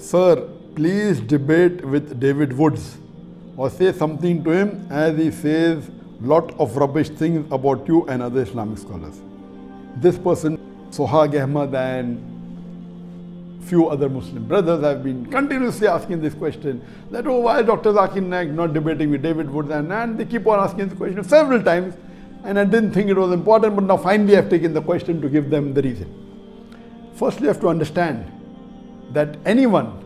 Sir, please debate with David Woods or say something to him as he says lot of rubbish things about you and other Islamic scholars. This person, Sohag Ahmad and few other Muslim brothers have been continuously asking this question that, oh, why is Dr. Zakir Naik not debating with David Woods? And they keep on asking this question several times, and I didn't think it was important, but now finally I've taken the question to give them the reason. Firstly, you have to understand that anyone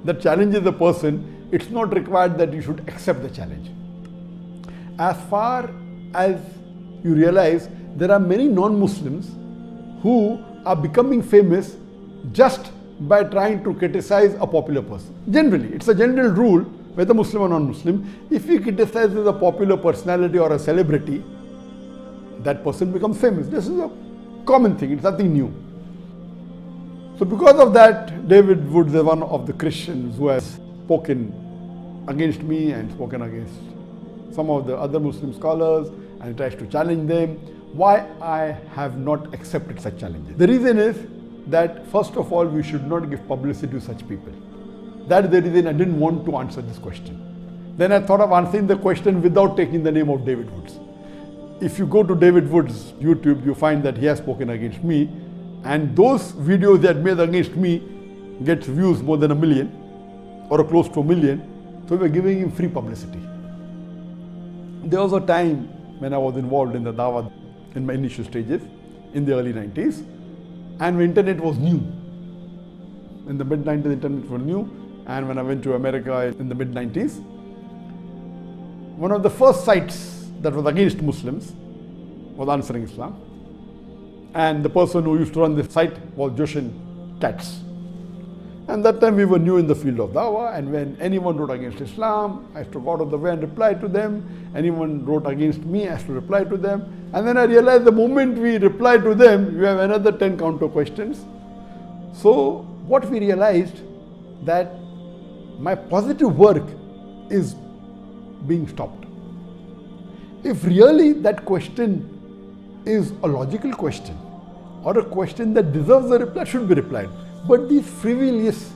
that challenges a person, it's not required that you should accept the challenge. As far as you realize, there are many non-Muslims who are becoming famous just by trying to criticize a popular person. Generally, it's a general rule, whether Muslim or non-Muslim, if you criticize a popular personality or a celebrity, that person becomes famous. This is a common thing, it's nothing new. So because of that, David Woods is one of the Christians who has spoken against me and spoken against some of the other Muslim scholars and tries to challenge them. Why I have not accepted such challenges? The reason is that first of all, we should not give publicity to such people. That is the reason I didn't want to answer this question. Then I thought of answering the question without taking the name of David Woods. If you go to David Woods' YouTube, you find that he has spoken against me, and those videos that made against me gets views more than 1 million or close to 1 million. So we're giving him free publicity. There was a time when I was involved in the Dawah in my initial stages in the early 90s, and when internet was new. In the mid-90s, internet was new, and when I went to America in the mid-90s, one of the first sites that was against Muslims was Answering Islam. And the person who used to run this site was Joshin Katz. And that time we were new in the field of Dawah, and when anyone wrote against Islam, I used to go out of the way and reply to them. Anyone wrote against me, I used to reply to them. And then I realized the moment we reply to them, we have another 10 counter questions. So what we realized, that my positive work is being stopped. If really that question is a logical question or a question that deserves a reply, should be replied. But these frivolous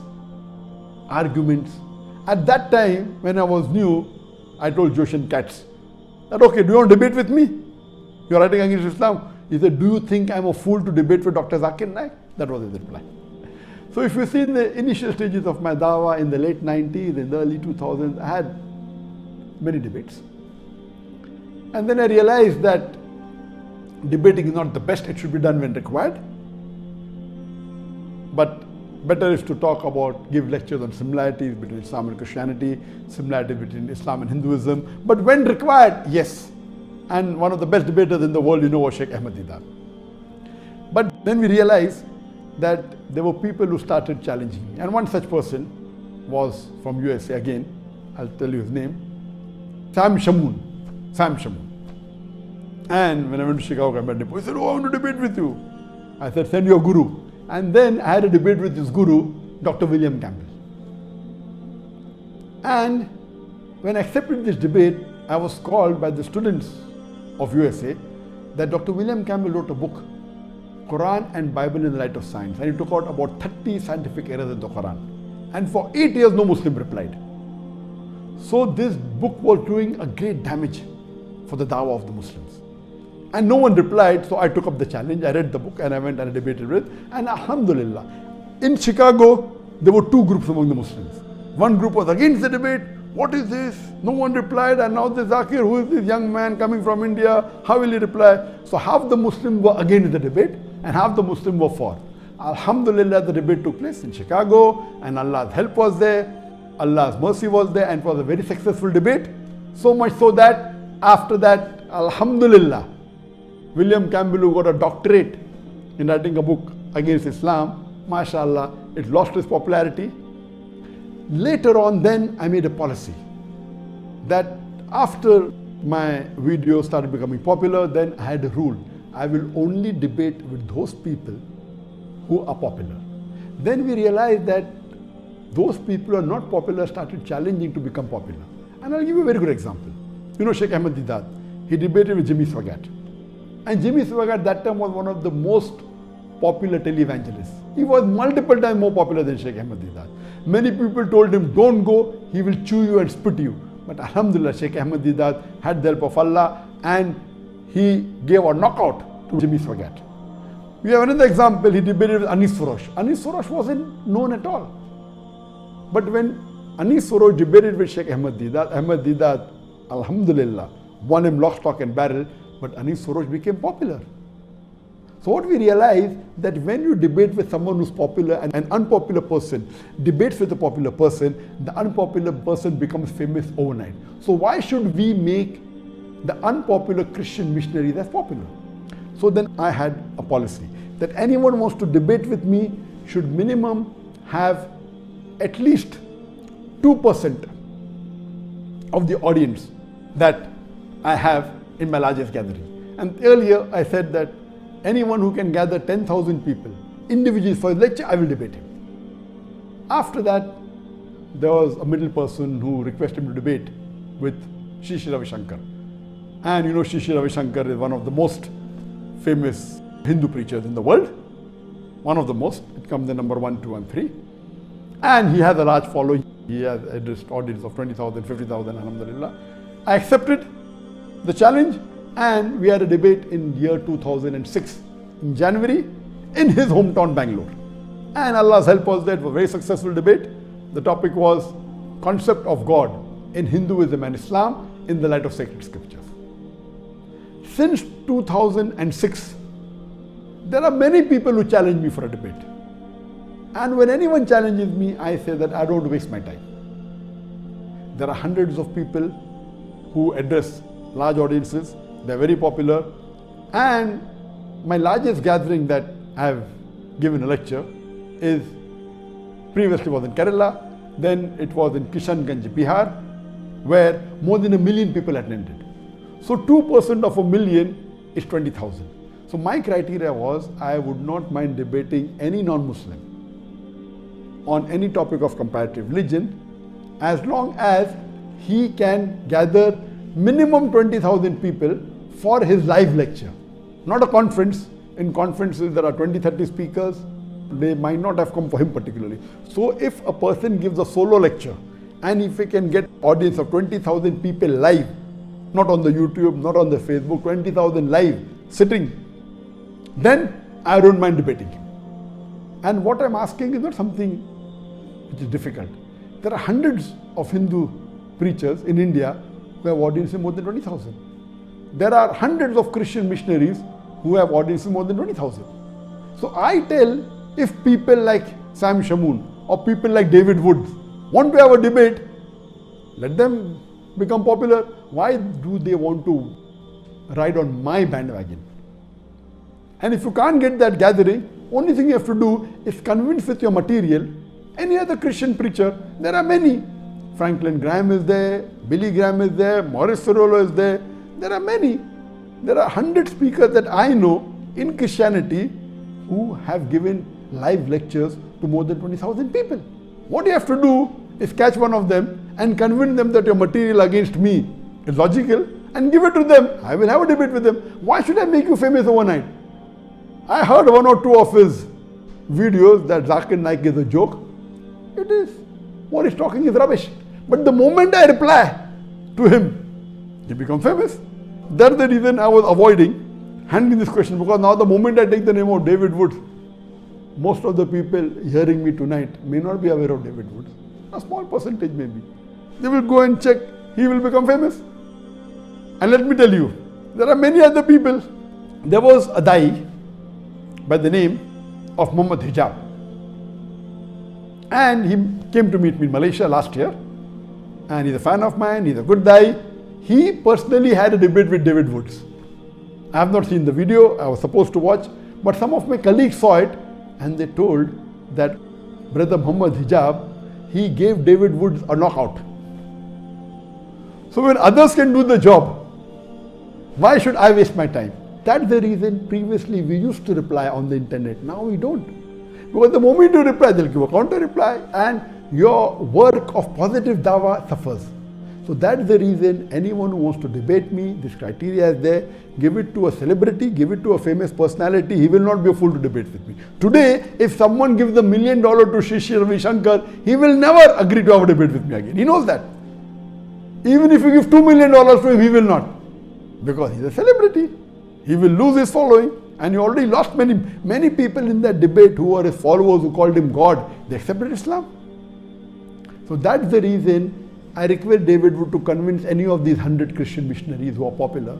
arguments, at that time when I was new, I told Joshin Katz that, okay, do you want to debate with me? You're writing against Islam. He said, do you think I'm a fool to debate with Dr. Zakir Naik? That was his reply. So if you see in the initial stages of my Dawah in the late 90s, in the early 2000s, I had many debates. And then I realized that debating is not the best, it should be done when required. But better is to talk about, give lectures on similarities between Islam and Christianity, similarities between Islam and Hinduism. But when required, yes. And one of the best debaters in the world, was Sheikh Ahmad Didat. But then we realized that there were people who started challenging me. And one such person was from USA again, I'll tell you his name, Sam Shamoon. And when I went to Chicago, I met him. He said, oh, I want to debate with you. I said, send your guru. And then I had a debate with his guru, Dr. William Campbell. And when I accepted this debate, I was called by the students of USA that Dr. William Campbell wrote a book, Quran and Bible in the Light of Science. And he took out about 30 scientific errors in the Quran. And for 8 years, no Muslim replied. So this book was doing a great damage for the Dawah of the Muslims. And no one replied, so I took up the challenge. I read the book and I went and I debated with. And alhamdulillah, in Chicago, there were two groups among the Muslims. One group was against the debate. What is this? No one replied. And now the Zakir, who is this young man coming from India? How will he reply? So half the Muslims were against the debate and half the Muslims were for. Alhamdulillah, the debate took place in Chicago and Allah's help was there. Allah's mercy was there, and it was a very successful debate. So much so that after that, alhamdulillah, William Campbell, who got a doctorate in writing a book against Islam, mashallah, it lost its popularity. Later on, then I made a policy that after my video started becoming popular, then I had a rule. I will only debate with those people who are popular. Then we realized that those people who are not popular started challenging to become popular. And I'll give you a very good example. Sheikh Ahmad Didat, he debated with Jimmy Swaggart. And Jimmy Swaggart at that time was one of the most popular televangelists. He was multiple times more popular than Sheikh Ahmad Deedat. Many people told him, don't go, he will chew you and spit you. But Alhamdulillah, Sheikh Ahmad Deedat had the help of Allah and he gave a knockout to Jimmy Swagat. We have another example, he debated with Anis Furosh. Anis Furosh wasn't known at all. But when Anis Furosh debated with Sheikh Ahmad Deedat, Alhamdulillah, won him lock, stock and barrel, but Anis Furosh became popular. So what we realize that when you debate with someone who's popular and an unpopular person debates with a popular person, the unpopular person becomes famous overnight. So why should we make the unpopular Christian missionaries as popular? So then I had a policy that anyone who wants to debate with me should minimum have at least 2% of the audience that I have in my largest gathering. And earlier I said that anyone who can gather 10,000 people individually for a lecture, I will debate him. After that, there was a middle person who requested me to debate with Sri Ravi Shankar. And you know, Sri Ravi Shankar is one of the most famous Hindu preachers in the world. One of the most. It comes in number 1, 2 and 3. And he has a large following. He has addressed audience of 20,000, 50,000, alhamdulillah. I accepted the challenge and we had a debate in year 2006 in January in his hometown Bangalore. And Allah's help was that it was a very successful debate. The topic was concept of God in Hinduism and Islam in the light of sacred scriptures. Since 2006, there are many people who challenge me for a debate. And when anyone challenges me, I say that I don't waste my time. There are hundreds of people who address large audiences. They're very popular. And my largest gathering that I have given a lecture is previously was in Kerala, then it was in Kishanganj, Bihar, where more than 1 million people attended. So 2% of 1 million is 20,000. So my criteria was I would not mind debating any non-Muslim on any topic of comparative religion as long as he can gather minimum 20,000 people for his live lecture. Not a conference. In conferences there are 20-30 speakers. They might not have come for him particularly. So if a person gives a solo lecture and if he can get audience of 20,000 people live, not on the YouTube, not on the Facebook, 20,000 live sitting, then I don't mind debating him. And what I'm asking is not something which is difficult. There are hundreds of Hindu preachers in India who have audiences more than 20,000. There are hundreds of Christian missionaries who have audiences more than 20,000. So I tell, if people like Sam Shamoon or people like David Woods want to have a debate, let them become popular. Why do they want to ride on my bandwagon? And if you can't get that gathering, only thing you have to do is convince with your material any other Christian preacher. There are many. Franklin Graham is there, Billy Graham is there, Morris Cerullo is there. There are many. There are 100 speakers that I know in Christianity who have given live lectures to more than 20,000 people. What you have to do is catch one of them and convince them that your material against me is logical and give it to them. I will have a debate with them. Why should I make you famous overnight? I heard 1 or 2 of his videos that Zakir Naik is a joke. It is. What he's talking is rubbish. But the moment I reply to him, he becomes famous. That's the reason I was avoiding handling this question, because now the moment I take the name of David Woods, most of the people hearing me tonight may not be aware of David Woods. A small percentage maybe. They will go and check, he will become famous. And let me tell you, there are many other people. There was a Dai by the name of Muhammad Hijab. And he came to meet me in Malaysia last year. And he's a fan of mine, he's a good Dai. He personally had a debate with David Woods. I have not seen the video, I was supposed to watch, but some of my colleagues saw it and they told that Brother Muhammad Hijab, he gave David Woods a knockout. So when others can do the job, why should I waste my time? That's the reason previously we used to reply on the internet. Now we don't. Because the moment you reply, they'll give a counter reply and your work of positive dawah suffers. So So that's the reason anyone who wants to debate me, this criteria is there. Give it to a celebrity, give it to a famous personality, he will not be a fool to debate with me. Today, if someone gives $1 million to Shri Ravi Shankar, he will never agree to have a debate with me again. He knows that. Even if you give $2 million to him, he will not. Because he's a celebrity. He will lose his following. And he already lost many people in that debate who were his followers, who called him God. They accepted Islam. So that's the reason I request David Wood to convince any of these 100 Christian missionaries who are popular,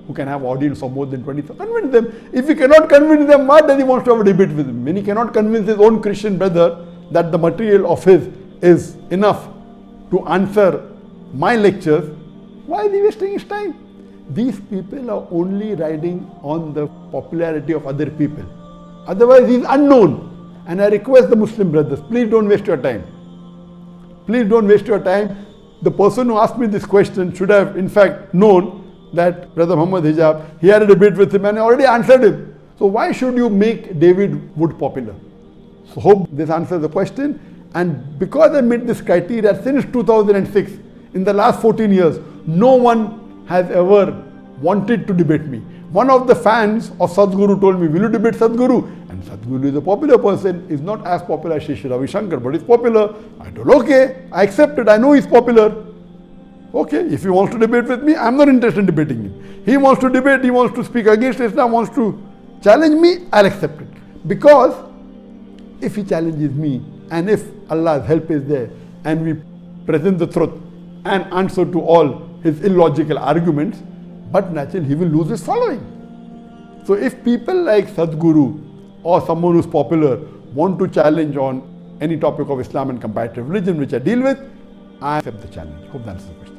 who can have audience of more than 20,000. Convince them. If he cannot convince them, why does he want to have a debate with him? When he cannot convince his own Christian brother that the material of his is enough to answer my lectures, why is he wasting his time? These people are only riding on the popularity of other people. Otherwise, he is unknown. And I request the Muslim brothers, please don't waste your time. Please don't waste your time. The person who asked me this question should have, in fact, known that Brother Muhammad Hijab, he had a debate with him and I already answered him. So why should you make David Wood popular? So hope this answers the question. And because I made this criteria since 2006, in the last 14 years, no one has ever wanted to debate me. One of the fans of Sadhguru told me, will you debate Sadhguru? And Sadhguru is a popular person, is not as popular as Shri Ravi Shankar, but he's popular. I told, okay, I accept it, I know he's popular. Okay, if he wants to debate with me, I'm not interested in debating him. He wants to debate, he wants to speak against Islam, wants to challenge me, I'll accept it. Because if he challenges me, and if Allah's help is there, and we present the truth and answer to all his illogical arguments, but naturally he will lose his following. So if people like Sadhguru or someone who's popular want to challenge on any topic of Islam and comparative religion, which I deal with, I accept the challenge. Hope that answers the question.